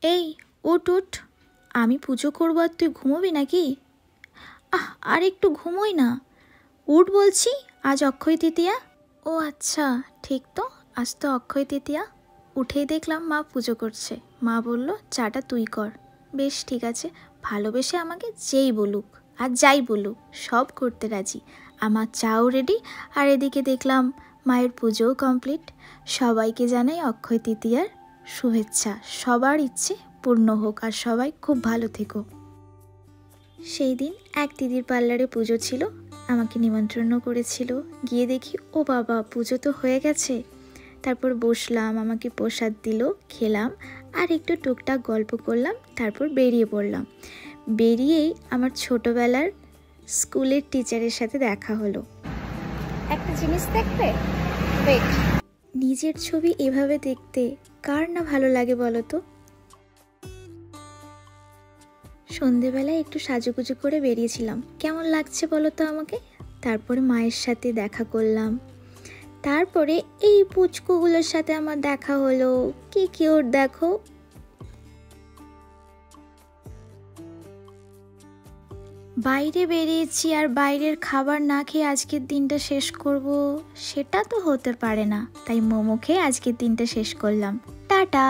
এই উঠ উঠ, আমি পুজো করবো আর তুই ঘুমোবি নাকি? আর একটু ঘুমোই না। উঠ বলছি, আজ অক্ষয় তৃতীয়া। ও আচ্ছা, ঠিক তো, আজ তো অক্ষয় তৃতীয়া। উঠেই দেখলাম মা পুজো করছে। মা বলল চাটা তুই কর। বেশ ঠিক আছে, ভালোবেসে আমাকে যেই বলুক আর যাই বলুক সব করতে রাজি। আমার চাও রেডি, আর এদিকে দেখলাম মায়ের পুজোও কমপ্লিট। সবাইকে জানাই অক্ষয় তৃতীয়ার শুভেচ্ছা। সবার ইচ্ছে পূর্ণ হোক আর সবাই খুব ভালো থেকো। সেই দিন এক দিদির পার্লারে পুজো ছিল, আমাকে নিমন্ত্রণ করেছিল। গিয়ে দেখি ও বাবা, পুজো তো হয়ে গেছে। তারপর বসলাম, আমাকে প্রসাদ দিল, খেলাম আর একটু টুকটাক গল্প করলাম। তারপর বেরিয়ে পড়লাম। বেরিয়েই আমার ছোটোবেলার স্কুলের টিচারের সাথে দেখা হলো। একটা জিনিস দেখবে? ওয়েট। নিজের ছবি এভাবে দেখতে কার না ভালো লাগে বলো তো? সন্ধেবেলায় একটু সাজুগুজু করে বেরিয়েছিলাম, কেমন লাগছে বলো তো আমাকে। তারপরে মায়ের সাথে দেখা করলাম। তারপরে এই পুচকুগুলোর সাথে আমার দেখা হলো। কি কিউট দেখো। বাইরে বেরিয়েছি আর বাইরের খাবার না খেয়ে আজকের দিনটা শেষ করব, সেটা তো হতে পারে না। তাই মোমো খেয়ে আজকের দিনটা শেষ করলাম। টাটা।